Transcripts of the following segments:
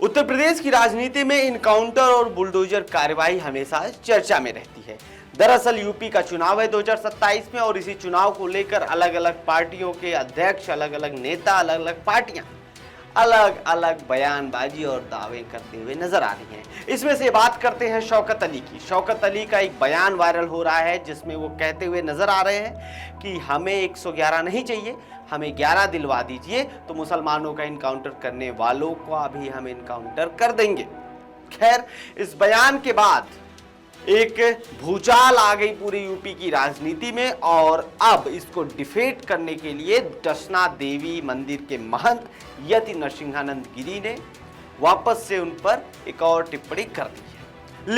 उत्तर प्रदेश की राजनीति में इनकाउंटर और बुलडोजर कार्रवाई हमेशा चर्चा में रहती है। दरअसल यूपी का चुनाव है 2027 में और इसी चुनाव को लेकर अलग अलग पार्टियों के अध्यक्ष, अलग अलग नेता, अलग अलग पार्टियां अलग अलग बयानबाजी और दावे करते हुए नजर आ रही हैं। इसमें से बात करते हैं शौकत अली की। शौकत अली का एक बयान वायरल हो रहा है जिसमें वो कहते हुए नजर आ रहे हैं कि हमें 111 नहीं चाहिए, हमें 11 दिलवा दीजिए तो मुसलमानों का इनकाउंटर करने वालों का भी हम इनकाउंटर कर देंगे। खैर, इस बयान के बाद एक भूचाल आ गई पूरी यूपी की राजनीति में और अब इसको डिफेट करने के लिए दशना देवी मंदिर के महंत यति नरसिंहानंद गिरी ने वापस से उन पर एक और टिप्पणी कर दी है।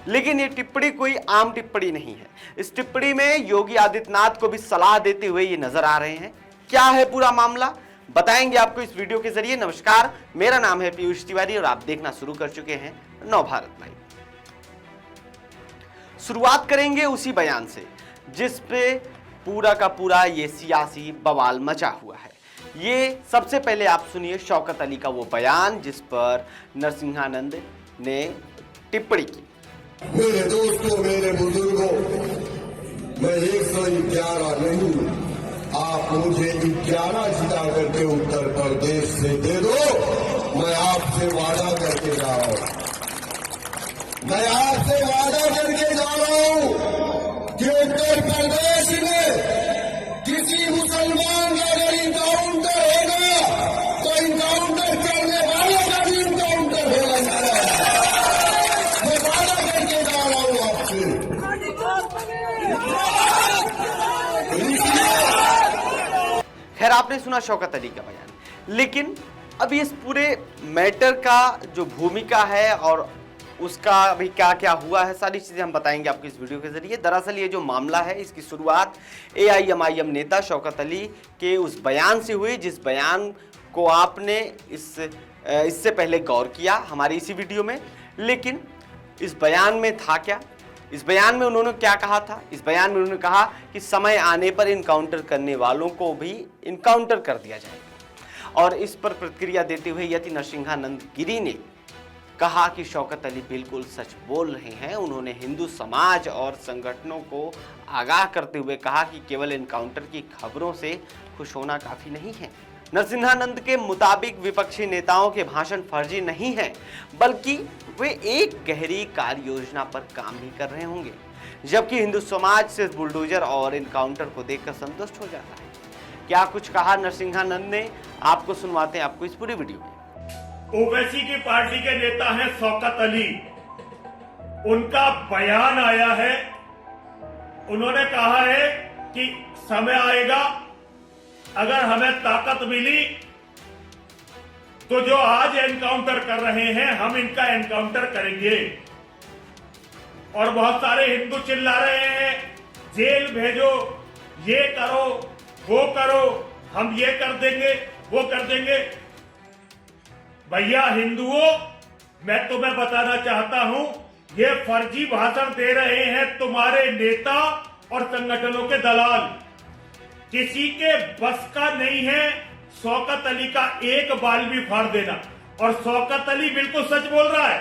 लेकिन ये टिप्पणी कोई आम टिप्पणी नहीं है। इस टिप्पणी में योगी आदित्यनाथ को भी सलाह देते हुए ये नजर आ रहे हैं। क्या है पूरा मामला, बताएंगे आपको इस वीडियो के जरिए। नमस्कार, मेरा नाम है पीयूष तिवारी और आप देखना शुरू कर चुके हैं नवभारत लाइव। शुरुआत करेंगे उसी बयान से जिस पे पूरा का पूरा ये सियासी बवाल मचा हुआ है। ये सबसे पहले आप सुनिए शौकत अली का वो बयान जिस पर नरसिंहानंद ने टिप्पणी की। मेरे दोस्तों, मेरे बुजुर्गों, मैं 111 नहीं, आप मुझे 11 जिता करके उत्तर प्रदेश से दे दो। मैं आपसे वादा करके जा रहा हूं, मैं आपसे वादा करके जा रहा हूं कि उत्तर प्रदेश में किसी मुसलमान का अगर इनकाउंटर होगा तो इनकाउंटर करने वालों का भी इनकाउंटर होगा। मैं वादा करके जा रहा हूं आपसे। खैर, आपने सुना शौकत अली का बयान, लेकिन अभी इस पूरे मैटर का जो भूमिका है और उसका अभी क्या क्या हुआ है, सारी चीजें हम बताएंगे आपको इस वीडियो के जरिए। दरअसल ये जो मामला है इसकी शुरुआत AIMIM नेता शौकत अली के उस बयान से हुई जिस बयान को आपने इससे पहले गौर किया हमारी इसी वीडियो में। लेकिन इस बयान में था क्या, इस बयान में उन्होंने क्या कहा था? इस बयान में उन्होंने कहा कि समय आने पर इनकाउंटर करने वालों को भी इनकाउंटर कर दिया जाएगा। और इस पर प्रतिक्रिया देते हुए यति नरसिंहानंद गिरी ने कहा कि शौकत अली बिल्कुल सच बोल रहे हैं। उन्होंने हिंदू समाज और संगठनों को आगाह करते हुए कहा कि केवल एनकाउंटर की खबरों से खुश होना काफी नहीं है। नरसिंहानंद के मुताबिक विपक्षी नेताओं के भाषण फर्जी नहीं है, बल्कि वे एक गहरी कार्य योजना पर काम भी कर रहे होंगे, जबकि हिंदू समाज से बुलडोजर और एनकाउंटर को देखकर संतुष्ट हो जाता है। क्या कुछ कहा नरसिंहानंद ने, आपको सुनवाते हैं आपको इस पूरी वीडियो में। ओवैसी की पार्टी के नेता हैं शौकत अली, उनका बयान आया है। उन्होंने कहा है कि समय आएगा, अगर हमें ताकत मिली तो जो आज एनकाउंटर कर रहे हैं हम इनका एनकाउंटर करेंगे। और बहुत सारे हिंदू चिल्ला रहे हैं जेल भेजो, ये करो, वो करो, हम ये कर देंगे, वो कर देंगे। भैया हिंदुओं, मैं तुम्हें बताना चाहता हूं, ये फर्जी भाषण दे रहे हैं तुम्हारे नेता और संगठनों के दलाल। किसी के बस का नहीं है शौकत अली का एक बाल भी फाड़ देना। और शौकत अली बिल्कुल सच बोल रहा है,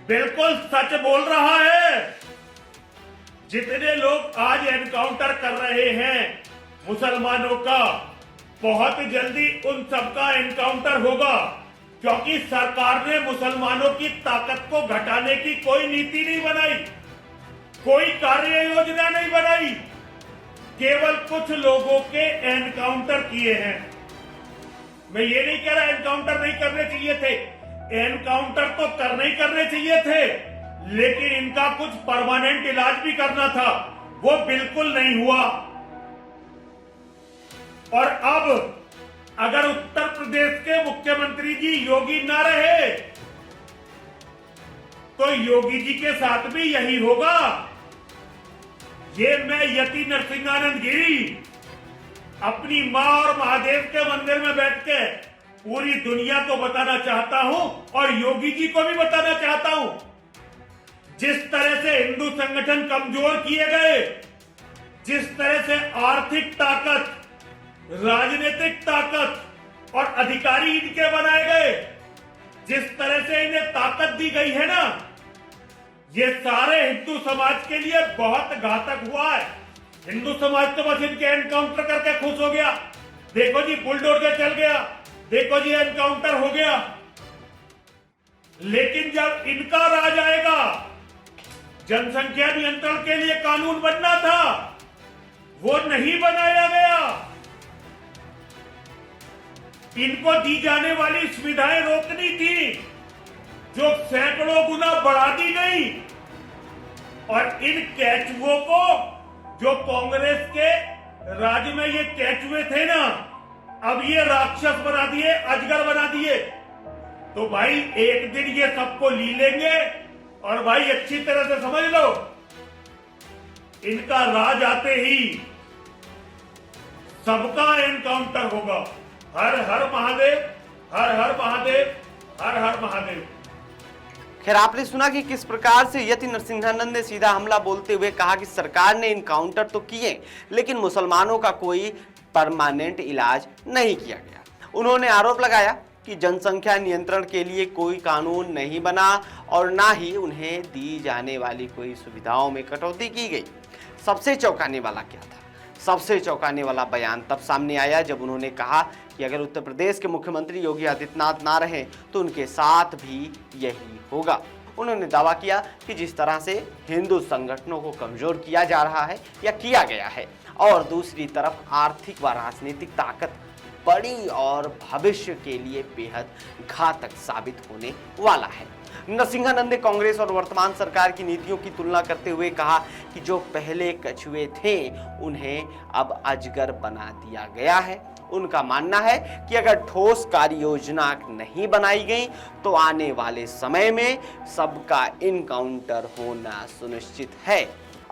बिल्कुल सच बोल रहा है। जितने लोग आज एनकाउंटर कर रहे हैं मुसलमानों का, बहुत जल्दी उन सबका एनकाउंटर होगा, क्योंकि सरकार ने मुसलमानों की ताकत को घटाने की कोई नीति नहीं बनाई, कोई कार्य योजना नहीं बनाई, केवल कुछ लोगों के एनकाउंटर किए हैं। मैं ये नहीं कह रहा एनकाउंटर नहीं करने चाहिए थे, एनकाउंटर तो करने ही करने चाहिए थे, लेकिन इनका कुछ परमानेंट इलाज भी करना था, वो बिल्कुल नहीं हुआ। और अब अगर उत्तर प्रदेश के मुख्यमंत्री जी योगी ना रहे तो योगी जी के साथ भी यही होगा। ये मैं यति नरसिंहानंद गिरी अपनी मां और महादेव के मंदिर में बैठ के पूरी दुनिया को बताना चाहता हूं और योगी जी को भी बताना चाहता हूं। जिस तरह से हिंदू संगठन कमजोर किए गए, जिस तरह से आर्थिक ताकत, राजनीतिक ताकत और अधिकारी इनके बनाए गए। जिस तरह से इन्हें ताकत दी गई है ना, ये सारे हिंदू समाज के लिए बहुत घातक हुआ है। हिंदू समाज तो बस इनके एनकाउंटर करके खुश हो गया, देखो जी बुलडोजर चल गया, देखो जी एनकाउंटर हो गया। लेकिन जब इनका राज आएगा, जनसंख्या नियंत्रण के लिए कानून बनना था, वो नहीं बनाया गया। इनको दी जाने वाली सुविधाएं रोकनी थी, जो सैकड़ों गुना बढ़ा दी गई। और इन कैचुओं को, जो कांग्रेस के राज में ये कैचुए थे ना, अब ये राक्षस बना दिए, अजगर बना दिए। तो भाई एक दिन ये सबको ली लेंगे। और भाई अच्छी तरह से समझ लो, इनका राज आते ही सबका एनकाउंटर होगा। हर हर महादेव, हर हर महादेव, हर हर महादेव। खैर, आपने सुना कि किस प्रकार से यति नरसिंहानंद ने सीधा हमला बोलते हुए कहा कि सरकार ने इनकाउंटर तो किए, लेकिन मुसलमानों का कोई परमानेंट इलाज नहीं किया गया। उन्होंने आरोप लगाया कि जनसंख्या नियंत्रण के लिए कोई कानून नहीं बना और ना ही उन्हें दी जाने वाली कोई सुविधाओं में कटौती की गई। सबसे चौंकाने वाला क्या था? सबसे चौंकाने वाला बयान तब सामने आया जब उन्होंने कहा कि अगर उत्तर प्रदेश के मुख्यमंत्री योगी आदित्यनाथ ना रहे तो उनके साथ भी यही होगा। उन्होंने दावा किया कि जिस तरह से हिंदू संगठनों को कमजोर किया जा रहा है या किया गया है, और दूसरी तरफ आर्थिक व राजनीतिक ताकत बड़ी और भविष्य के लिए बेहद घातक साबित होने वाला है। नरसिंहानंद ने कांग्रेस और वर्तमान सरकार की नीतियों की तुलना करते हुए कहा कि जो पहले कछुए थे उन्हें अब अजगर बना दिया गया है। उनका मानना है कि अगर ठोस कार्य योजना नहीं बनाई गई तो आने वाले समय में सबका इनकाउंटर होना सुनिश्चित है।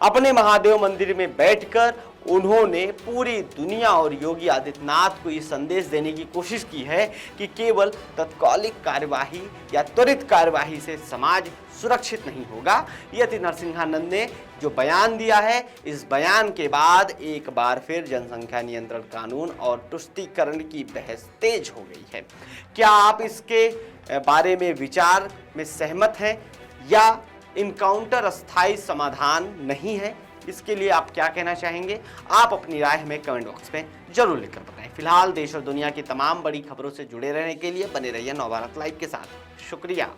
अपने महादेव मंदिर में बैठकर उन्होंने पूरी दुनिया और योगी आदित्यनाथ को ये संदेश देने की कोशिश की है कि केवल तत्कालिक कार्यवाही या त्वरित कार्यवाही से समाज सुरक्षित नहीं होगा। यति नरसिंहानंद ने जो बयान दिया है, इस बयान के बाद एक बार फिर जनसंख्या नियंत्रण कानून और तुष्टीकरण की बहस तेज हो गई है। क्या आप इसके बारे में विचार में सहमत हैं या इनकाउंटर अस्थायी समाधान नहीं है? इसके लिए आप क्या कहना चाहेंगे? आप अपनी राय हमें कमेंट बॉक्स में जरूर लिखकर बताएं। फिलहाल देश और दुनिया की तमाम बड़ी खबरों से जुड़े रहने के लिए बने रहिए नवभारत लाइव के साथ। शुक्रिया।